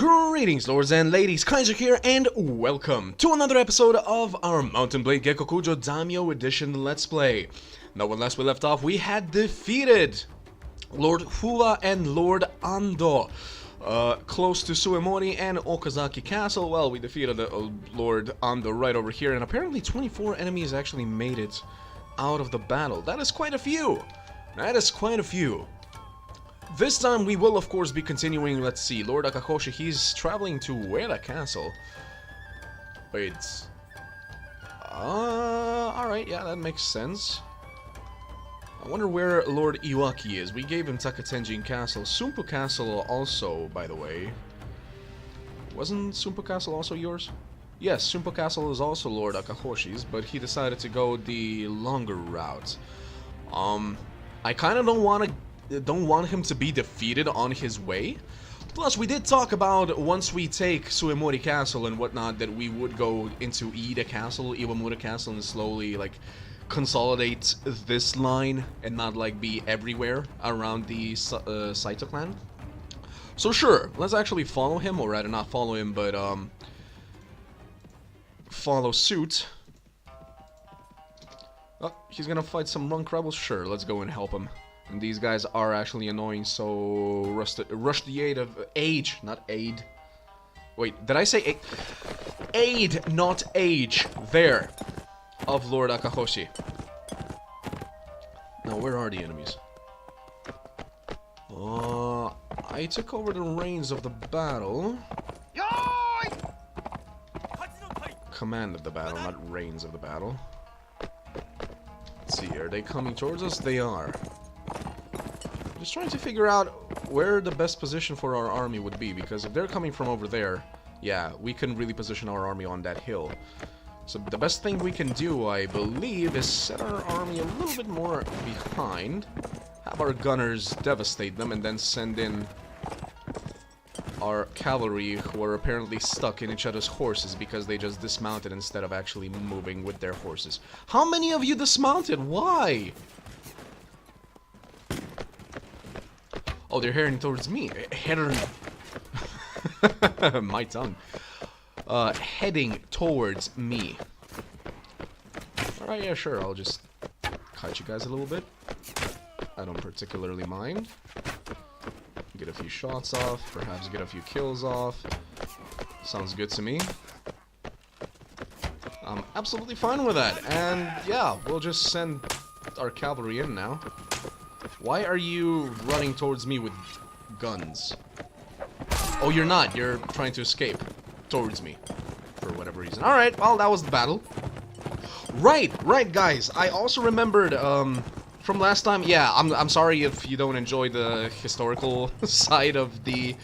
Greetings, lords and ladies, Kaiser here, and welcome to another episode of our Mountain Blade Gekokujo Daimyo Edition Let's Play. Now, when last we left off, we had defeated Lord Hula and Lord Ando. Close to Suemori and Okazaki Castle. Well, we defeated Lord Ando right over here, and apparently 24 enemies actually made it out of the battle. That is quite a few. That is quite a few. This time we will of course be continuing. Let's see, Lord Akakoshi, he's traveling to Ueda Castle. Wait. Alright, yeah, that makes sense. I wonder where Lord Iwaki is. We gave him Takatenjin Castle. Sumpu Castle also, by the way. Wasn't Sumpu Castle also yours? Yes, Sumpu Castle is also Lord Akakoshi's, but he decided to go the longer route. I kind of don't want him to be defeated on his way. Plus, we did talk about once we take Suemori Castle and whatnot that we would go into Iida Castle, Iwamura Castle, and slowly like consolidate this line and not like be everywhere around the Saito clan. So sure, let's actually follow him, or rather not follow him, but follow suit. Oh, he's gonna fight some Runk rebels? Sure, let's go and help him. And these guys are actually annoying, so rush the aid of age, not aid. Wait, did I say aid? Aid, not age. There. Of Lord Akahoshi. Now, where are the enemies? I took over the reins of the battle. Command of the battle, not reins of the battle. Let's see, are they coming towards us? They are. Just trying to figure out where the best position for our army would be, because if they're coming from over there, yeah, we couldn't really position our army on that hill. So the best thing we can do, I believe, is set our army a little bit more behind, have our gunners devastate them, and then send in our cavalry, who are apparently stuck in each other's horses because they just dismounted instead of actually moving with their horses. How many of you dismounted? Why? Oh, they're heading towards me. My tongue. Heading towards me. Alright, yeah, sure. I'll just kite you guys a little bit. I don't particularly mind. Get a few shots off. Perhaps get a few kills off. Sounds good to me. I'm absolutely fine with that. And yeah, we'll just send our cavalry in now. Why are you running towards me with guns? Oh, you're not. You're trying to escape towards me for whatever reason. Alright, well, that was the battle. Right, guys. I also remembered from last time. Yeah, I'm sorry if you don't enjoy the historical side of the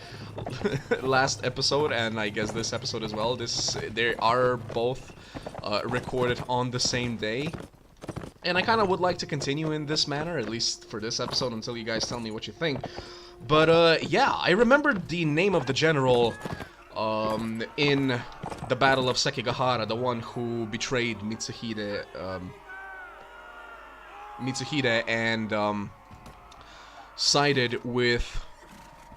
last episode, and I guess this episode as well. They are both recorded on the same day. And I kind of would like to continue in this manner, at least for this episode, until you guys tell me what you think. But, yeah, I remembered the name of the general in the Battle of Sekigahara, the one who betrayed Mitsuhide and sided with...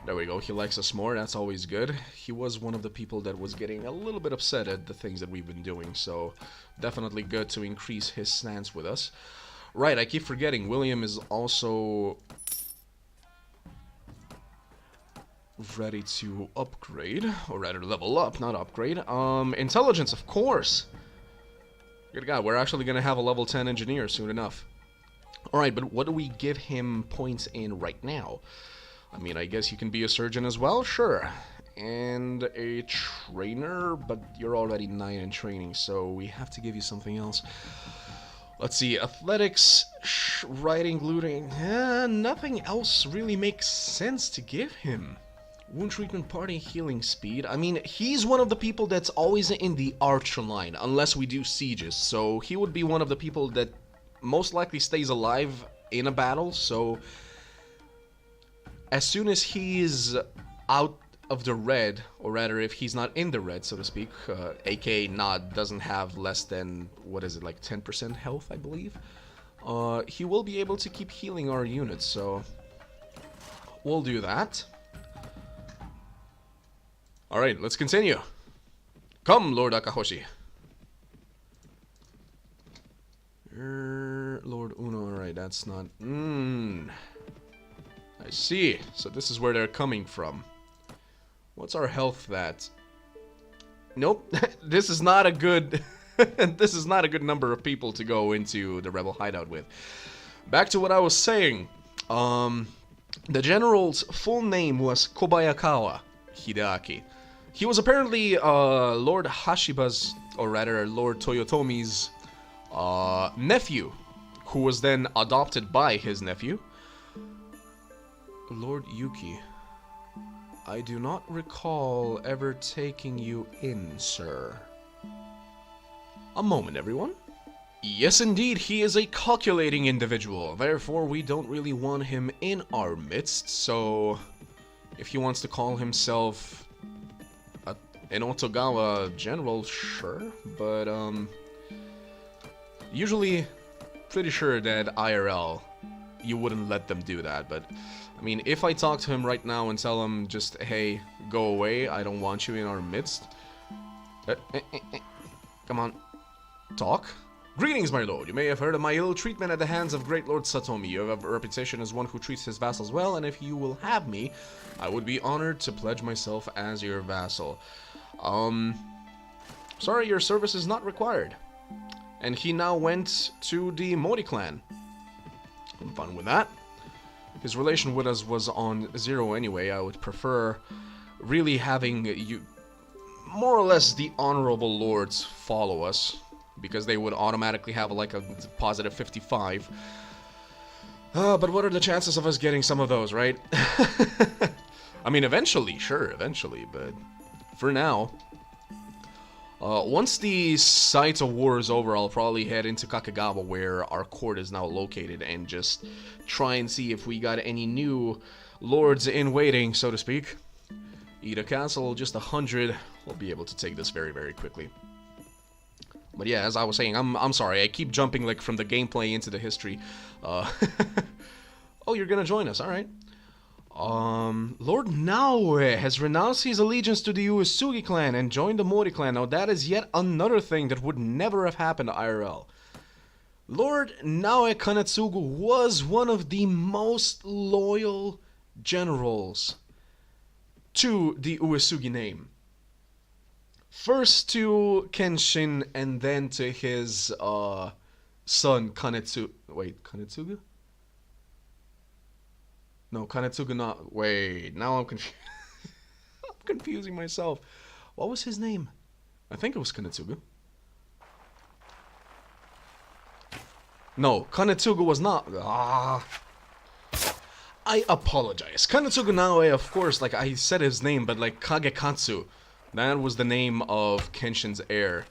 There we go, he likes us more, that's always good. He was one of the people that was getting a little bit upset at the things that we've been doing, so definitely good to increase his stance with us. Right, I keep forgetting, William is also ready to upgrade, or rather level up, not upgrade. Intelligence, of course! Good God, we're actually gonna have a level 10 engineer soon enough. Alright, but what do we give him points in right now? I mean, I guess you can be a surgeon as well, sure. And a trainer, but you're already 9 in training, so we have to give you something else. Let's see, athletics, riding, looting, nothing else really makes sense to give him. Wound treatment, party, healing speed. I mean, he's one of the people that's always in the archer line, unless we do sieges, so he would be one of the people that most likely stays alive in a battle, so as soon as he is out of the red, or rather if he's not in the red, so to speak, aka not doesn't have less than, what is it, like 10% health, I believe, he will be able to keep healing our units, so we'll do that. Alright, let's continue. Come, Lord Akahoshi. Lord Uno, alright, that's not... I see. So this is where they're coming from. What's our health at? Nope. This is not a good... this is not a good number of people to go into the rebel hideout with. Back to what I was saying. The general's full name was Kobayakawa Hideaki. He was apparently Lord Hashiba's, or rather Lord Toyotomi's nephew, who was then adopted by his nephew. Lord Yuki, I do not recall ever taking you in, sir. A moment, everyone. Yes, indeed, he is a calculating individual. Therefore, we don't really want him in our midst, so... if he wants to call himself an Otogawa general, sure. But, usually, pretty sure that IRL, you wouldn't let them do that. But, I mean, if I talk to him right now and tell him just, hey, go away, I don't want you in our midst. Come on. Talk. Greetings, my lord. You may have heard of my ill treatment at the hands of great Lord Satomi. You have a reputation as one who treats his vassals well, and if you will have me, I would be honored to pledge myself as your vassal. Sorry, your service is not required. And he now went to the Mori clan. I'm fine with that. His relation with us was on 0 anyway. I would prefer really having you, more or less, the honorable lords follow us, because they would automatically have like a positive 55. But what are the chances of us getting some of those, right? I mean, eventually, sure, eventually, but for now... once the site of war is over, I'll probably head into Kakegawa, where our court is now located, and just try and see if we got any new lords in waiting, so to speak. Ida Castle, just 100. We'll be able to take this very, very quickly. But yeah, as I was saying, I'm sorry, I keep jumping like from the gameplay into the history. Oh, you're gonna join us, alright. Lord Naoe has renounced his allegiance to the Uesugi clan and joined the Mori clan. Now that is yet another thing that would never have happened to IRL. Lord Naoe Kanetsugu was one of the most loyal generals to the Uesugi name. First to Kenshin, and then to his son Kanetsugu. Wait, Kanetsugu? No, Kanetsugu not. Wait, now I'm confused. I'm confusing myself. What was his name? I think it was Kanetsugu. No, Kanetsugu was not. I apologize. Kanetsugu Naoe, of course, like I said his name, but like Kagekatsu. That was the name of Kenshin's heir,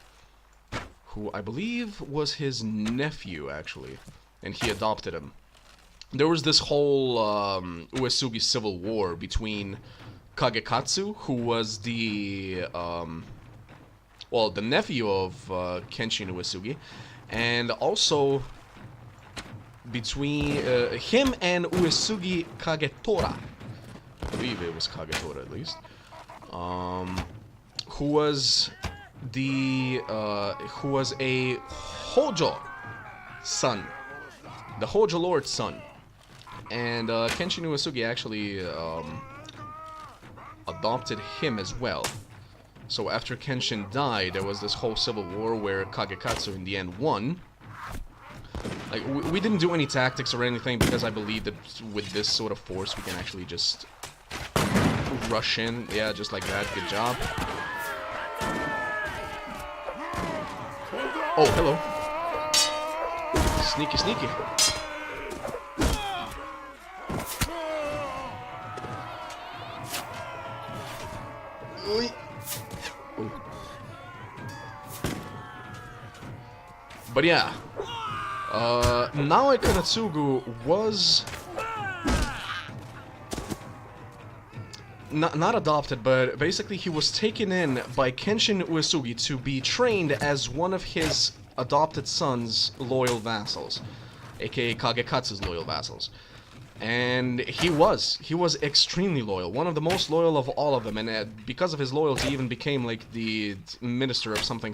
who I believe was his nephew, actually, and he adopted him. There was this whole Uesugi civil war between Kagekatsu, who was the, well, the nephew of Kenshin Uesugi, and also between him and Uesugi Kagetora. I believe it was Kagetora, at least. Who was a Hojo son, the Hojo Lord's son, and Kenshin Uesugi actually adopted him as well. So after Kenshin died, there was this whole civil war where Kagekatsu in the end won. Like we didn't do any tactics or anything because I believe that with this sort of force we can actually just rush in. Yeah, just like that. Good job. Oh, hello. Sneaky, sneaky. But yeah, Naoe Kanetsugu was not adopted, but basically he was taken in by Kenshin Uesugi to be trained as one of his adopted son's loyal vassals, aka Kagekatsu's loyal vassals. And he was extremely loyal, one of the most loyal of all of them, and because of his loyalty, he even became like the minister of something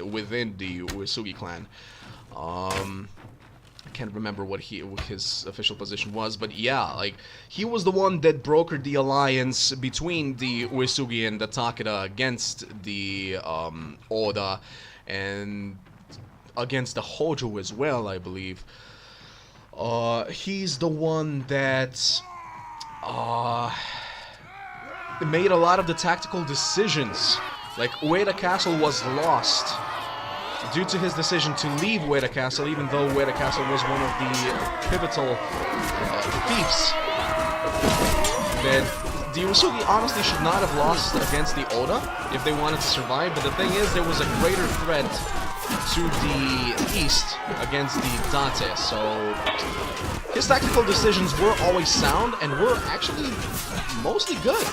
within the Uesugi clan. I can't remember what his official position was, but yeah, like he was the one that brokered the alliance between the Uesugi and the Takeda against the Oda and against the Hojo as well, I believe. He's the one that made a lot of the tactical decisions. Like, Ueda Castle was lost due to his decision to leave Ueda Castle, even though Ueda Castle was one of the pivotal fiefs. That the Uesugi honestly should not have lost against the Oda if they wanted to survive, but the thing is, there was a greater threat to the east against the Date, so his tactical decisions were always sound and were actually mostly good.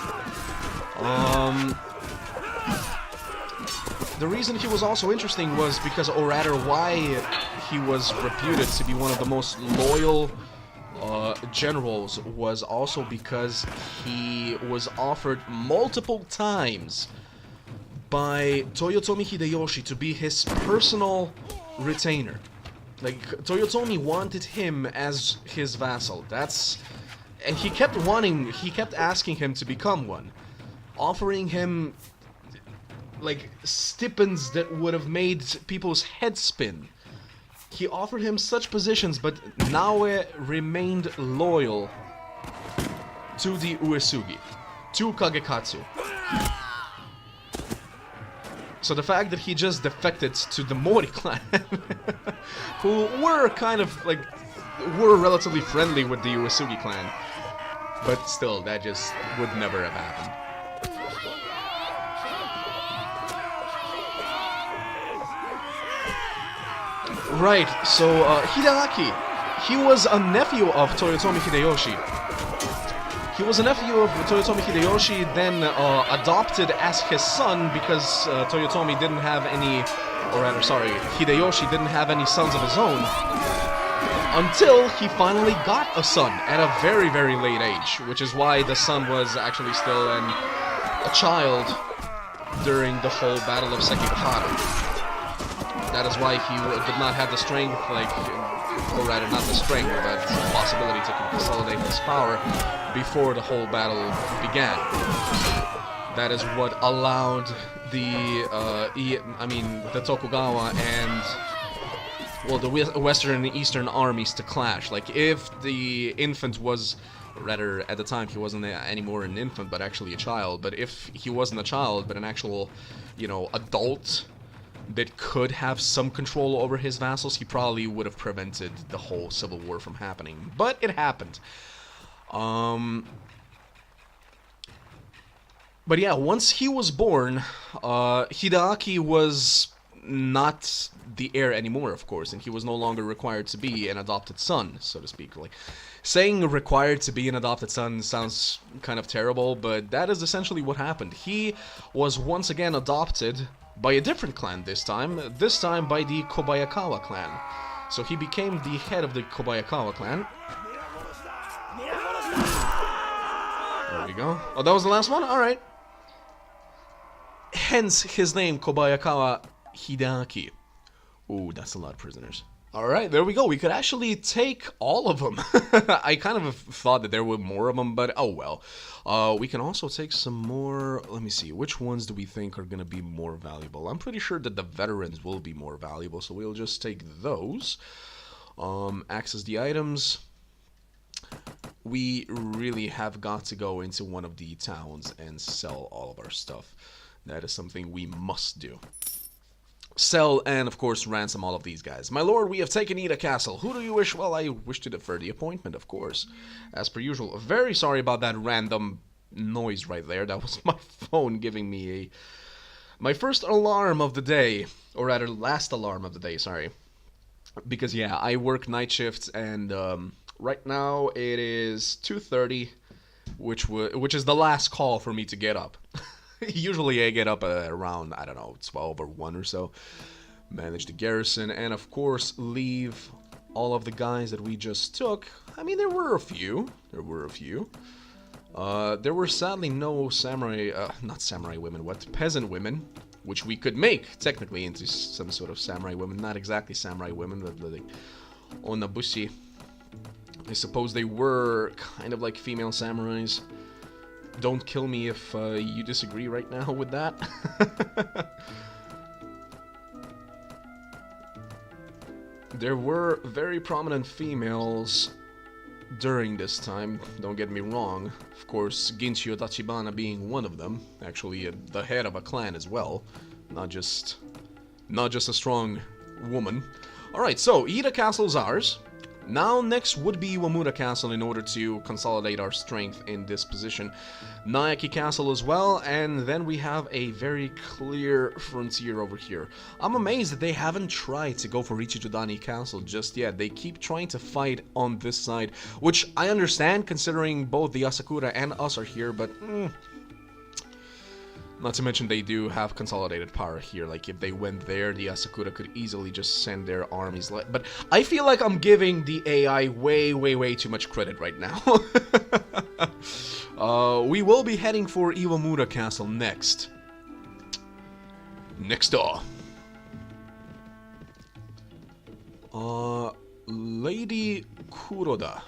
The reason he was also interesting was because, or rather why he was reputed to be one of the most loyal generals, was also because he was offered multiple times by Toyotomi Hideyoshi to be his personal retainer. Like, Toyotomi wanted him as his vassal. And he kept asking him to become one, offering him like stipends that would have made people's heads spin. He offered him such positions, but Naoe remained loyal to the Uesugi, to Kagekatsu. So the fact that he just defected to the Mori clan, who were kind of like, were relatively friendly with the Uesugi clan, but still, that just would never have happened. Right, so Hideaki, he was a nephew of Toyotomi Hideyoshi. He was a nephew of Toyotomi Hideyoshi, then adopted as his son because Toyotomi didn't have any, or rather, sorry, Hideyoshi didn't have any sons of his own, until he finally got a son at a very, very late age, which is why the son was actually still a child during the whole Battle of Sekigahara. That is why he did not have the strength, like, or rather, not the strength, but the possibility to consolidate his power before the whole battle began. That is what allowed the Tokugawa and, well, the Western and Eastern armies to clash. Like, if the infant was, rather, at the time he wasn't anymore an infant, but actually a child, but if he wasn't a child, but an actual, you know, adult that could have some control over his vassals, he probably would have prevented the whole civil war from happening. But it happened. But yeah, once he was born, Hideaki was not the heir anymore, of course, and he was no longer required to be an adopted son, so to speak. Like, saying required to be an adopted son sounds kind of terrible, but that is essentially what happened. He was once again adopted by a different clan this time by the Kobayakawa clan. So he became the head of the Kobayakawa clan. There we go. Oh, that was the last one? Alright. Hence his name, Kobayakawa Hideaki. Ooh, that's a lot of prisoners. Alright, there we go. We could actually take all of them. I kind of thought that there were more of them, but oh well. We can also take some more. Let me see. Which ones do we think are going to be more valuable? I'm pretty sure that the veterans will be more valuable, so we'll just take those. Access the items. We really have got to go into one of the towns and sell all of our stuff. That is something we must do. Sell and, of course, ransom all of these guys. My lord, we have taken Ida Castle. Who do you wish? Well, I wish to defer the appointment, of course. As per usual. Very sorry about that random noise right there. That was my phone giving me my first alarm of the day. Or rather, last alarm of the day, sorry. Because, yeah, I work night shifts, and right now it is 2:30, which is the last call for me to get up. Usually I get up around, I don't know, 12 or 1 or so. Manage the garrison and, of course, leave all of the guys that we just took, I mean, there were a few. There were sadly no samurai, not samurai women, what? Peasant women, which we could make, technically, into some sort of samurai women. Not exactly samurai women, but like onabushi. I suppose they were kind of like female samurais. Don't kill me if you disagree right now with that. There were very prominent females during this time, don't get me wrong. Of course, Ginshio Tachibana being one of them. Actually, the head of a clan as well. Not just a strong woman. Alright, so Ida Castle is ours. Now, next would be Iwamura Castle in order to consolidate our strength in this position. Nayaki Castle as well, and then we have a very clear frontier over here. I'm amazed that they haven't tried to go for Ichijodani Castle just yet. They keep trying to fight on this side, which I understand considering both the Asakura and us are here, but not to mention they do have consolidated power here. Like, if they went there, the Asakura could easily just send their armies. But I feel like I'm giving the AI way too much credit right now. We will be heading for Iwamura Castle next. Next door. Lady Kuroda.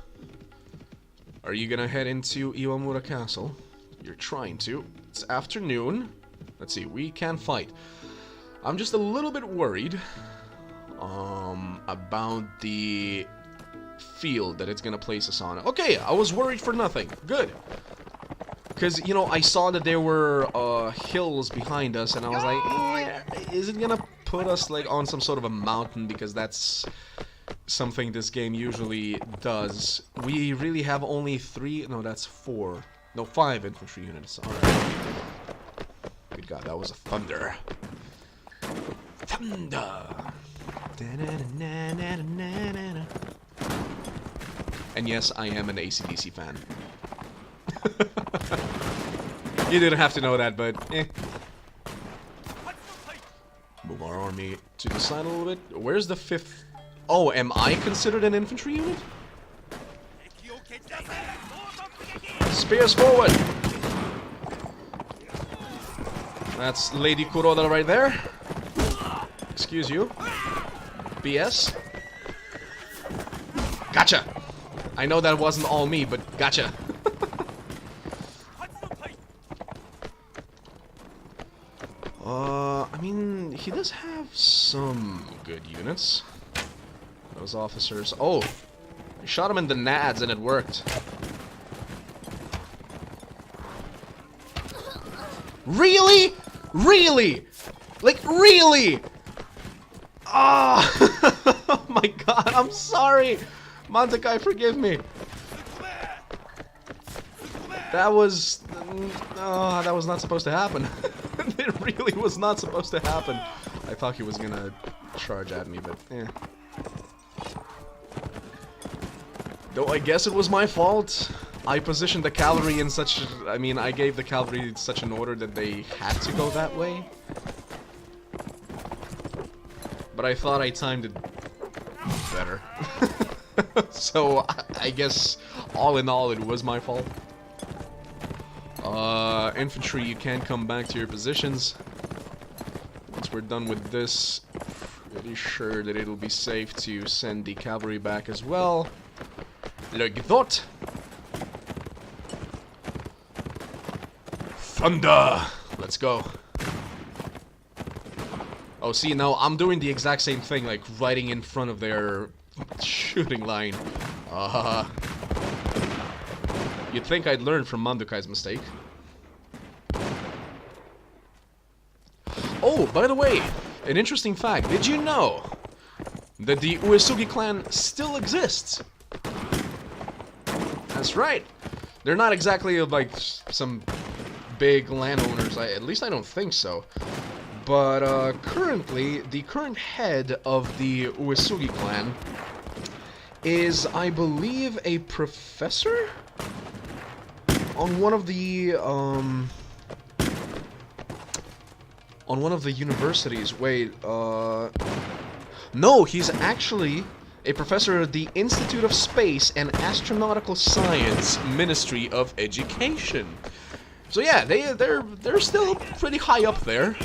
Are you gonna head into Iwamura Castle? You're trying to. It's afternoon. Let's see, we can fight. I'm just a little bit worried about the field that it's gonna place us on. Okay, I was worried for nothing. Good. Because, you know, I saw that there were hills behind us, and I was like, is it gonna put us, like, on some sort of a mountain? Because that's something this game usually does. We really have only 3, no, that's 4. No, 5 infantry units. Alright. Good God, that was a thunder. Thunder! And yes, I am an AC/DC fan. You didn't have to know that, but eh. Move our army to the side a little bit. Where's the 5th? Oh, am I considered an infantry unit? Spears forward! That's Lady Kuroda right there. Excuse you. BS. Gotcha! I know that wasn't all me, but gotcha. I mean, he does have some good units. Those officers. Oh! I shot him in the nads and it worked. Really? Really? Like, really? Oh, oh my God, I'm sorry. Montekai, forgive me. That was... oh, that was not supposed to happen. It really was not supposed to happen. I thought he was gonna charge at me, but eh. Though I guess it was my fault. I positioned the cavalry in such... I mean, I gave the cavalry such an order that they had to go that way. But I thought I timed it better. So, I guess, all in all, it was my fault. Infantry, you can come back to your positions. Once we're done with this, pretty sure that it'll be safe to send the cavalry back as well. Like that. Thunder! Let's go. Oh, see, now I'm doing the exact same thing, like riding in front of their shooting line. You'd think I'd learn from Mandukai's mistake. Oh, by the way, an interesting fact. Did you know that the Uesugi clan still exists? That's right. They're not exactly like some big landowners. At least I don't think so. But currently, the current head of the Uesugi clan is, I believe, a professor on one of the universities. Wait, no, he's actually a professor at the Institute of Space and Astronautical Science, Ministry of Education. So yeah, they're still pretty high up there.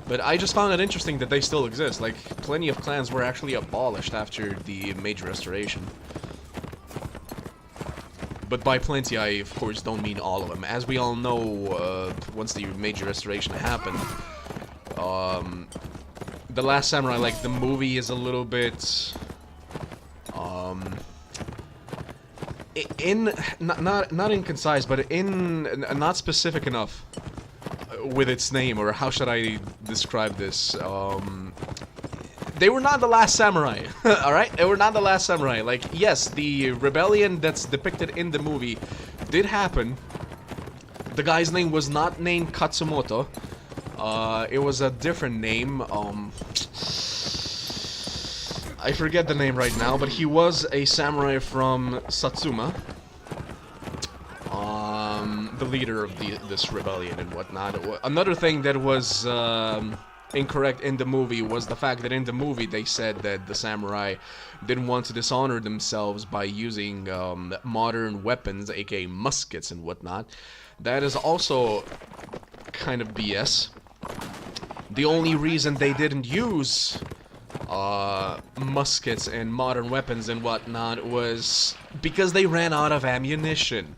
But I just found it interesting that they still exist. Like, plenty of clans were actually abolished after the Major Restoration. But by plenty, I of course don't mean all of them. As we all know, once the Major Restoration happened, The Last Samurai, like, the movie is a little bit, not inconcise, but not specific enough with its name, or how should I describe this? They were not the last samurai, alright? They were not the last samurai. Like, yes, the rebellion that's depicted in the movie did happen. The guy's name was not named Katsumoto. It was a different name. I forget the name right now, but he was a samurai from Satsuma. The leader of this rebellion and whatnot. Another thing that was incorrect in the movie was the fact that in the movie they said that the samurai didn't want to dishonor themselves by using modern weapons, aka muskets and whatnot. That is also kind of BS. The only reason they didn't use muskets and modern weapons and whatnot was because they ran out of ammunition.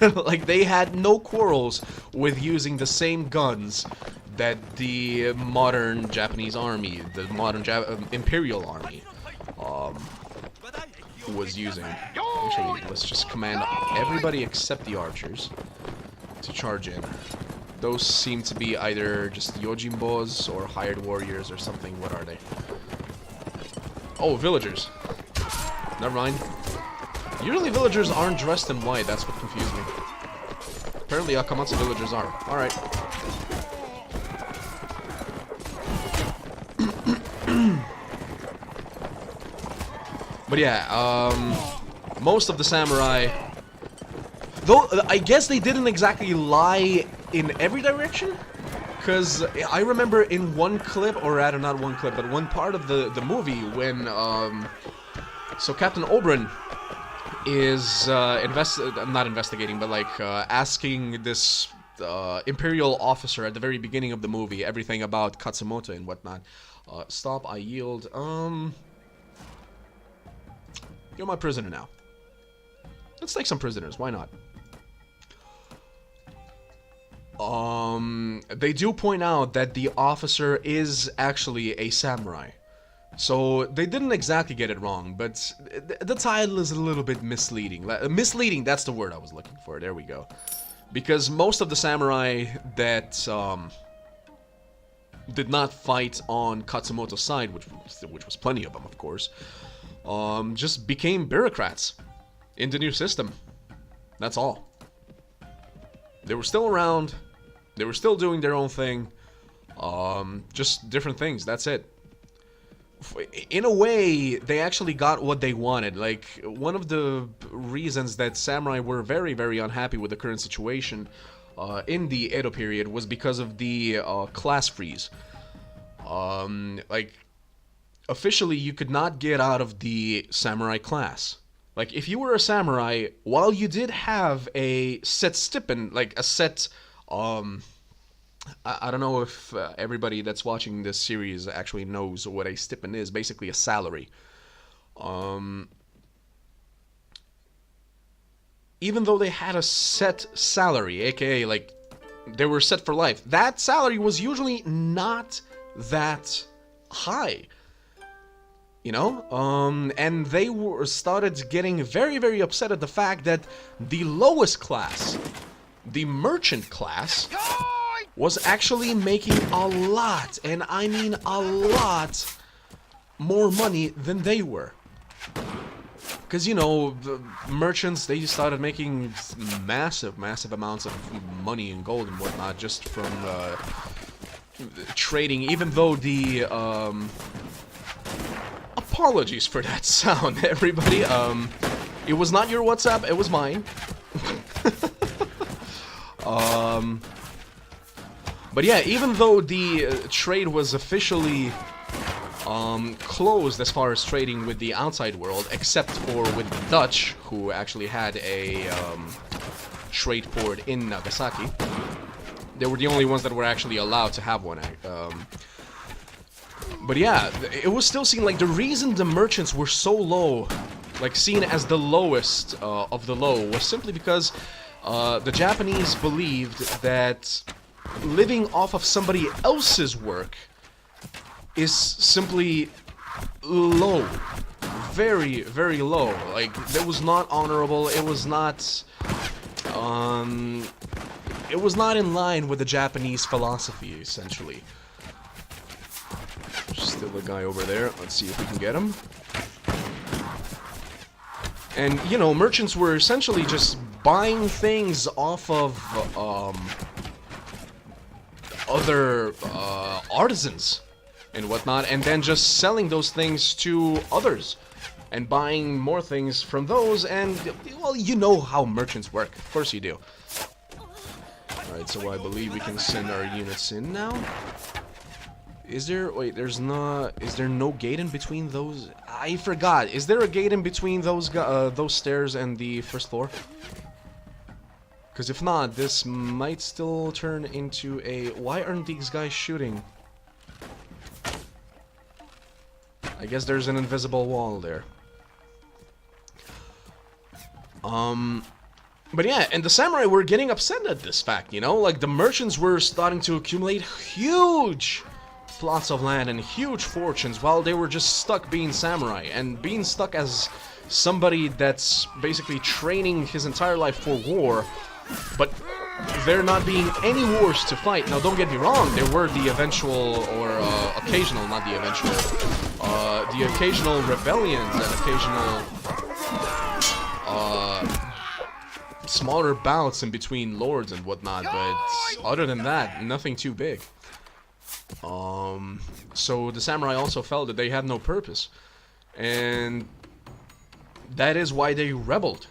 Like, they had no quarrels with using the same guns that the modern Japanese army, the modern Imperial army, was using. Actually, let's just command everybody except the archers to charge in. Those seem to be either just Yojimbos or hired warriors or something. What are they? Oh, villagers. Never mind. Usually villagers aren't dressed in white, that's what confused me. Apparently Akamatsu villagers are. Alright. But yeah, most of the samurai... Though, I guess they didn't exactly lie in every direction? Because I remember in one clip, or rather not one clip, but one part of the movie when, so Captain Oberyn is not investigating, but like asking this Imperial officer at the very beginning of the movie everything about Katsumoto and whatnot. Stop, I yield. You're my prisoner now. Let's take some prisoners, why not? They do point out that the officer is actually a samurai. So, they didn't exactly get it wrong, but the title is a little bit misleading. Misleading, that's the word I was looking for, there we go. Because most of the samurai that, did not fight on Katsumoto's side, which was plenty of them, of course, just became bureaucrats in the new system. That's all. They were still around, they were still doing their own thing, just different things, that's it. In a way, they actually got what they wanted. Like, one of the reasons that samurai were very, very unhappy with the current situation in the Edo period was because of the class freeze. Like, officially, you could not get out of the samurai class. Like, if you were a samurai, while you did have a set stipend, like a set, I don't know if everybody that's watching this series actually knows what a stipend is. Basically a salary. Even though they had a set salary, aka like they were set for life, that salary was usually not that high. You know? And they started getting very, very upset at the fact that the lowest class, the merchant class, was actually making a lot, and I mean a lot, more money than they were. Because, you know, the merchants, they started making massive, massive amounts of money and gold and whatnot just from trading, even though the, apologies for that sound, everybody. It was not your WhatsApp, it was mine. But yeah, even though the trade was officially closed as far as trading with the outside world, except for with the Dutch, who actually had a trade port in Nagasaki. They were the only ones that were actually allowed to have one. But yeah, it was still seen like the reason the merchants were so low, like seen as the lowest of the low, was simply because the Japanese believed that living off of somebody else's work is simply low. Very, very low. Like, that was not honorable, it was not in line with the Japanese philosophy, essentially. There's still a guy over there. Let's see if we can get him. And, you know, merchants were essentially just buying things off of other artisans and whatnot, and then just selling those things to others and buying more things from those. And, well, you know how merchants work. Of course you do. Alright, so I believe we can send our units in now. Is there... Wait, there's not... Is there no gate in between those? I forgot. Is there a gate in between those stairs and the first floor? Because if not, this might still turn into a... Why aren't these guys shooting? I guess there's an invisible wall there. But yeah, and the samurai were getting upset at this fact, you know? Like, the merchants were starting to accumulate huge plots of land and huge fortunes while they were just stuck being samurai. And being stuck as somebody that's basically training his entire life for war, but there not being any wars to fight. Now, don't get me wrong, there were the eventual, or occasional, not the eventual, the occasional rebellions and occasional smaller bouts in between lords and whatnot, but other than that, nothing too big. So the samurai also felt that they had no purpose, and that is why they rebelled,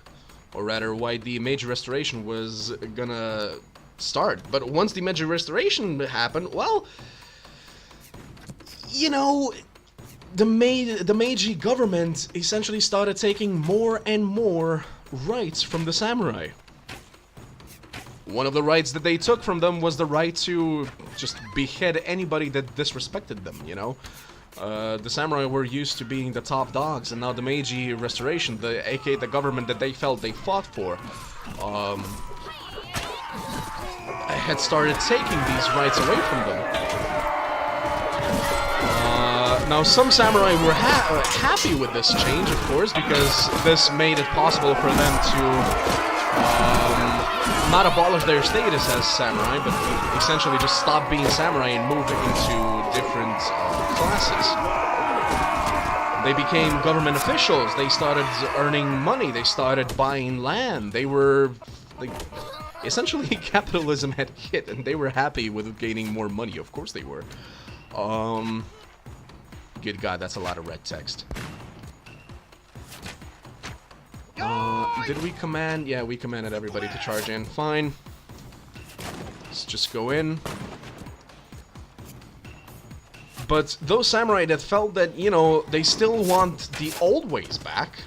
or rather why the Meiji Restoration was gonna start. But once the Meiji Restoration happened, well, you know, the Meiji government essentially started taking more and more rights from the samurai. One of the rights that they took from them was the right to just behead anybody that disrespected them, you know? The samurai were used to being the top dogs, and now the Meiji Restoration, aka the government that they felt they fought for, had started taking these rights away from them. Now, some samurai were happy with this change, of course, because this made it possible for them to not abolish their status as samurai, but essentially just stop being samurai and move into different classes. They became government officials, they started earning money, they started buying land, they were... like, essentially, capitalism had hit, and they were happy with gaining more money, of course they were. Good God, that's a lot of red text. Did we command? Yeah, we commanded everybody to charge in. Fine. Let's just go in. But those samurai that felt that, you know, they still want the old ways back,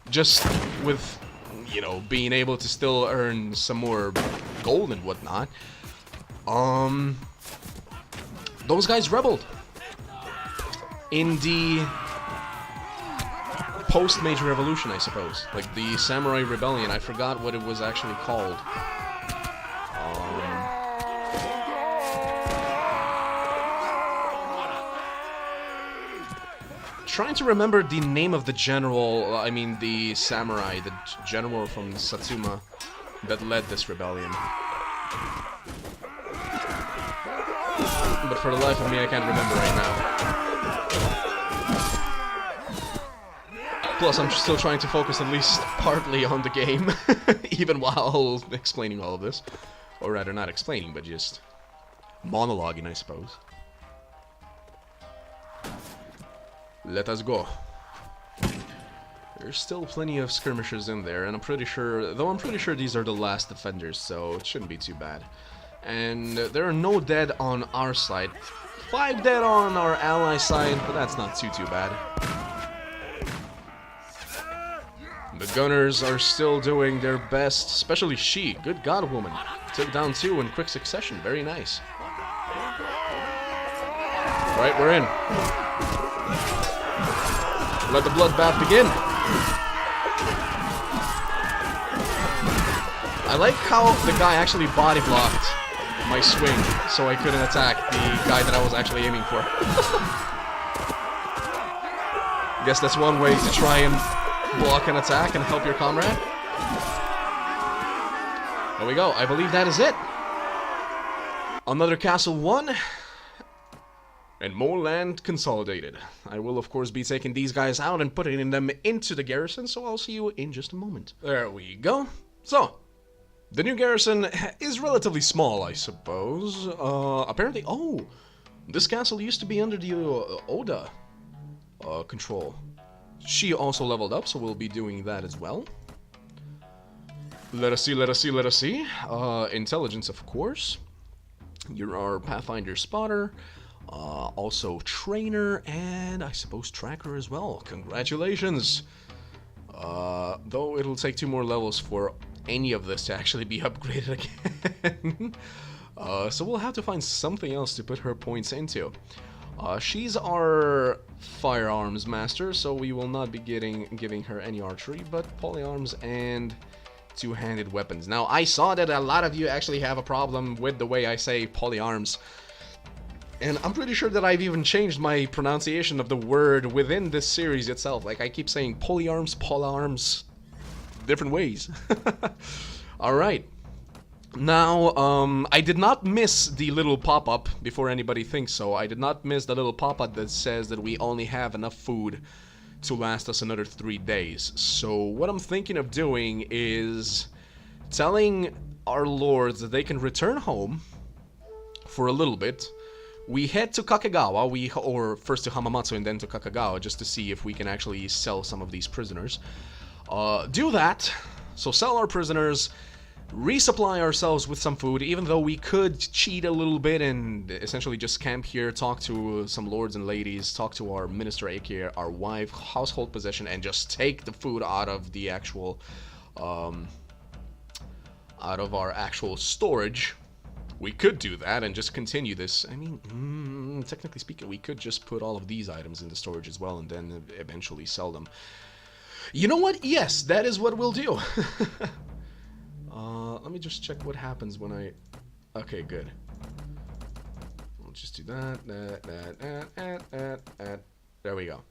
just with, you know, being able to still earn some more gold and whatnot, those guys rebelled. In the post-Meiji Revolution, I suppose. Like, the Samurai Rebellion. I forgot what it was actually called. Trying to remember the name of the general, I mean the samurai, the general from Satsuma that led this rebellion. But for the life of me, I can't remember right now. Plus, I'm still trying to focus at least partly on the game, even while explaining all of this. Or rather, not explaining, but just monologuing, I suppose. Let us go. There's still plenty of skirmishers in there, and I'm pretty sure these are the last defenders, so it shouldn't be too bad. And there are no dead on our side. 5 dead on our ally side, but that's not too bad. The gunners are still doing their best, especially she. Good God, woman. Took down 2 in quick succession. Very nice. Right, we're in. Let the bloodbath begin. I like how the guy actually body blocked my swing, so I couldn't attack the guy that I was actually aiming for. Guess that's one way to try and block an attack and help your comrade. There we go. I believe that is it. Another castle won. And more land consolidated. I will, of course, be taking these guys out and putting them into the garrison, so I'll see you in just a moment. There we go. So, the new garrison is relatively small, I suppose. Apparently, oh, this castle used to be under the Oda control. She also leveled up, so we'll be doing that as well. Let us see, let us see, let us see. Intelligence, of course. You're our Pathfinder spotter. Also trainer, and I suppose tracker as well. Congratulations! Though it'll take 2 more levels for any of this to actually be upgraded again. So we'll have to find something else to put her points into. She's our firearms master, so we will not be giving her any archery, but polyarms and two-handed weapons. Now, I saw that a lot of you actually have a problem with the way I say polyarms. And I'm pretty sure that I've even changed my pronunciation of the word within this series itself. Like, I keep saying polyarms, different ways. Alright. Now, I did not miss the little pop-up, before anybody thinks so. I did not miss the little pop-up that says that we only have enough food to last us another 3 days. So, what I'm thinking of doing is telling our lords that they can return home for a little bit. We head to Kakegawa, or first to Hamamatsu and then to Kakegawa, just to see if we can actually sell some of these prisoners. Do that, so sell our prisoners, resupply ourselves with some food, even though we could cheat a little bit and essentially just camp here, talk to some lords and ladies, talk to our minister, aka our wife, household possession, and just take the food out of the actual, out of our actual storage. We could do that and just continue this. I mean, technically speaking, we could just put all of these items into storage as well and then eventually sell them. You know what? Yes, that is what we'll do. Let me just check what happens when I... Okay, good. We'll just do that. There we go.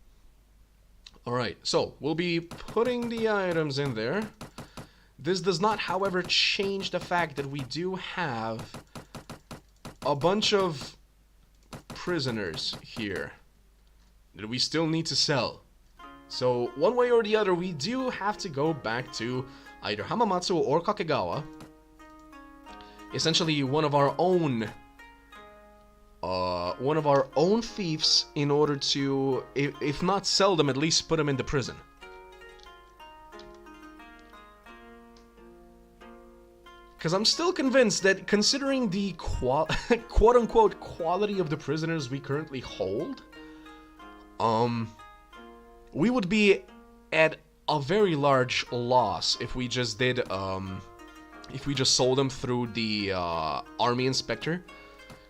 Alright, so we'll be putting the items in there. This does not, however, change the fact that we do have a bunch of prisoners here that we still need to sell. So, one way or the other, we do have to go back to either Hamamatsu or Kakegawa. Essentially, one of our own thieves, in order to, if not sell them, at least put them into prison. Because I'm still convinced that, considering the quote-unquote quality of the prisoners we currently hold, we would be at a very large loss if we just did, if we just sold them through the army inspector.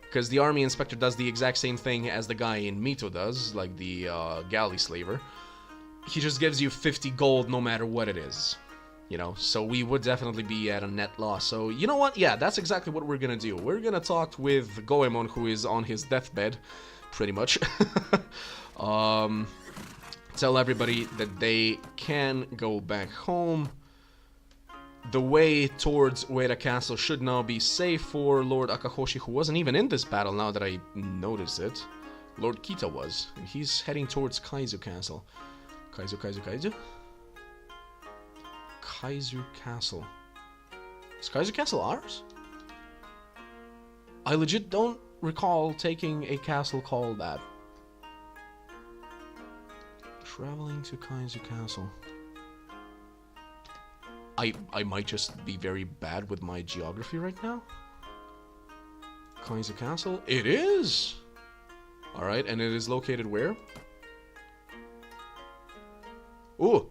Because the army inspector does the exact same thing as the guy in Mito does, like the galley slaver. He just gives you 50 gold no matter what it is. You know, so we would definitely be at a net loss. So, you know what? Yeah, that's exactly what we're gonna do. We're gonna talk with Goemon, who is on his deathbed, pretty much. Tell everybody that they can go back home. The way towards Ueda Castle should now be safe for Lord Akahoshi, who wasn't even in this battle now that I noticed it. Lord Kita was, and he's heading towards Kaizu Castle. Kaizu? Kaizu Castle. Is Kaizu Castle ours? I legit don't recall taking a castle called that. Traveling to Kaizu Castle. I might just be very bad with my geography right now. Kaizu Castle? It is! Alright, and it is located where? Ooh!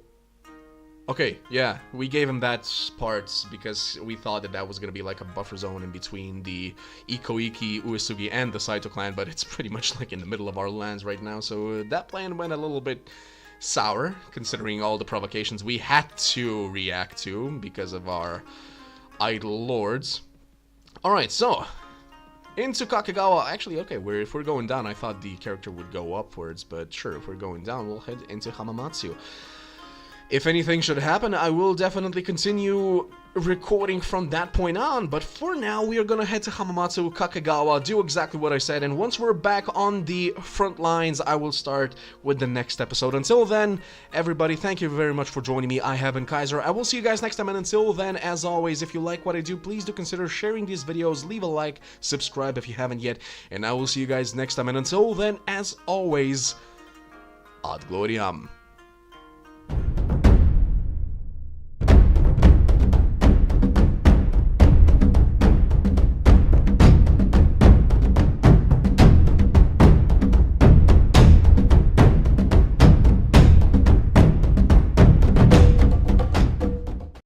Okay, yeah, we gave him that part because we thought that that was gonna be like a buffer zone in between the Ikoiki, Uesugi, and the Saito clan, but it's pretty much like in the middle of our lands right now, so that plan went a little bit sour, considering all the provocations we had to react to because of our idle lords. Alright, so, into Kakegawa. Actually, okay, if we're going down, I thought the character would go upwards, but sure, if we're going down, we'll head into Hamamatsu. If anything should happen, I will definitely continue recording from that point on, but for now, we are gonna head to Hamamatsu, Kakegawa, do exactly what I said, and once we're back on the front lines, I will start with the next episode. Until then, everybody, thank you very much for joining me. I have been Kaiser. I will see you guys next time, and until then, as always, if you like what I do, please do consider sharing these videos, leave a like, subscribe if you haven't yet, and I will see you guys next time, and until then, as always, ad gloriam.